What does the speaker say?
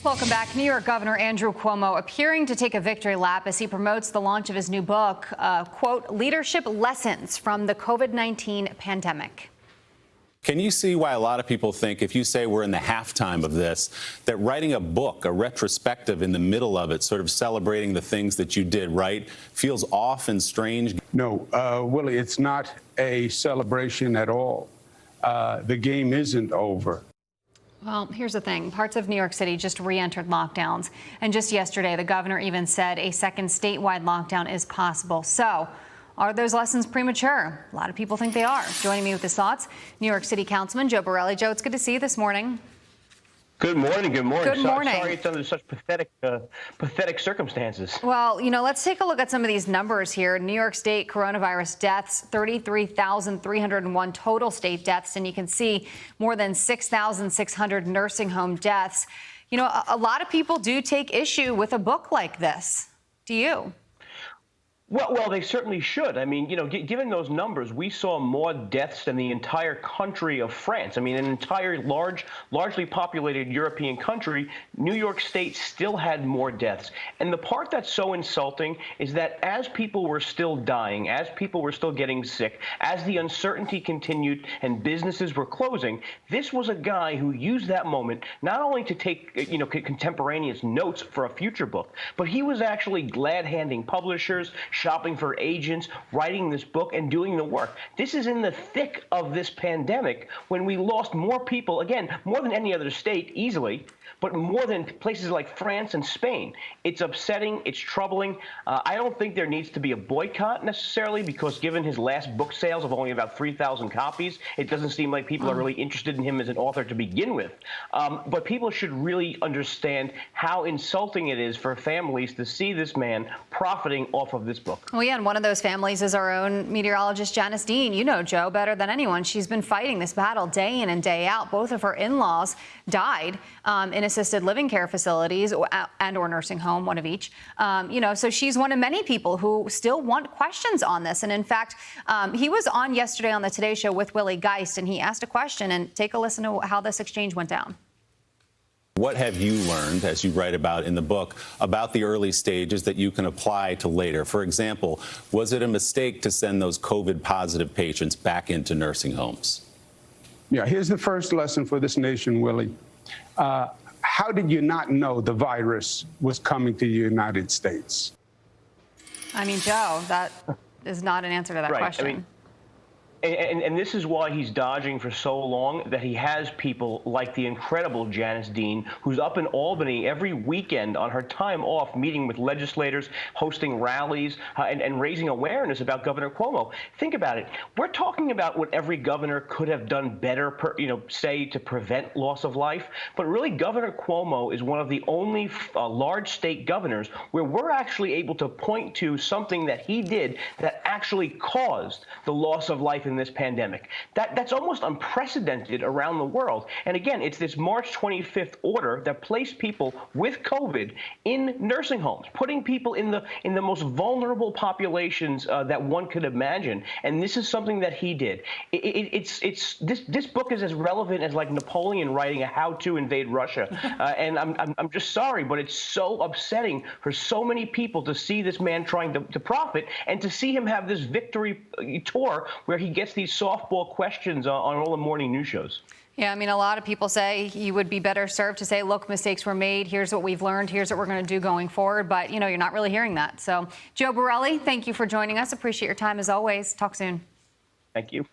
Welcome back. New York Governor Andrew Cuomo appearing to take a victory lap as he promotes the launch of his new book, quote, Leadership Lessons from the COVID-19 Pandemic. Can you see why a lot of people think, if you say we're in the halftime of this, that writing a book, a retrospective in the middle of it, sort of celebrating the things that you did right, feels off and strange? No, Willie, it's not a celebration at all. The game isn't over. Well, here's the thing. Parts of New York City just re-entered lockdowns. And just yesterday, the governor even said a second statewide lockdown is possible. So are those lessons premature? A lot of people think they are. Joining me with his thoughts, New York City Councilman Joe Borelli. Joe, it's good to see you this morning. Good morning. Good morning. Good morning. Sorry it's under such pathetic circumstances. Well, let's take a look at some of these numbers here. New York State coronavirus deaths, 33,301 total state deaths, and you can see more than 6,600 nursing home deaths. A lot of people do take issue with a book like this. Do you? Well, they certainly should. I mean, given those numbers, we saw more deaths than the entire country of France. I mean, an entire largely populated European country, New York State still had more deaths. And the part that's so insulting is that as people were still dying, as people were still getting sick, as the uncertainty continued and businesses were closing, this was a guy who used that moment not only to take, contemporaneous notes for a future book, but he was actually glad-handing publishers, shopping for agents, writing this book, and doing the work. This is in the thick of this pandemic when we lost more people, again, more than any other state easily, but more than places like France and Spain. It's upsetting. It's troubling. I don't think there needs to be a boycott necessarily, because given his last book sales of only about 3,000 copies, it doesn't seem like people are really interested in him as an author to begin with. But people should really understand how insulting it is for families to see this man profiting off of this book. Well, yeah, and one of those families is our own meteorologist, Janice Dean. You know Joe better than anyone. She's been fighting this battle day in and day out. Both of her in-laws died in assisted living care facilities and or nursing home, one of each. So she's one of many people who still want questions on this. And in fact, he was on yesterday on the Today Show with Willie Geist, and he asked a question. And take a listen to how this exchange went down. What have you learned, as you write about in the book, about the early stages that you can apply to later? For example, was it a mistake to send those COVID-positive patients back into nursing homes? Yeah, here's the first lesson for this nation, Willie. How did you not know the virus was coming to the United States? I mean, Joe, that is not an answer to that question. And this is why he's dodging for so long, that he has people like the incredible Janice Dean, who's up in Albany every weekend on her time off, meeting with legislators, hosting rallies, and raising awareness about Governor Cuomo. Think about it. We're talking about what every governor could have done better, say, to prevent loss of life. But really, Governor Cuomo is one of the only large state governors where we're actually able to point to something that he did that actually caused the loss of life in this pandemic. That's almost unprecedented around the world. And again, it's this March 25th order that placed people with COVID in nursing homes, putting people in the most vulnerable populations that one could imagine. And this is something that he did. This book is as relevant as like Napoleon writing a how to invade Russia. And I'm just sorry, but it's so upsetting for so many people to see this man trying to profit, and to see him have this victory tour where he gets these softball questions on all the morning news shows. Yeah, I mean, a lot of people say you would be better served to say, look, mistakes were made. Here's what we've learned. Here's what we're going to do going forward. But, you're not really hearing that. So, Joe Borelli, thank you for joining us. Appreciate your time as always. Talk soon. Thank you.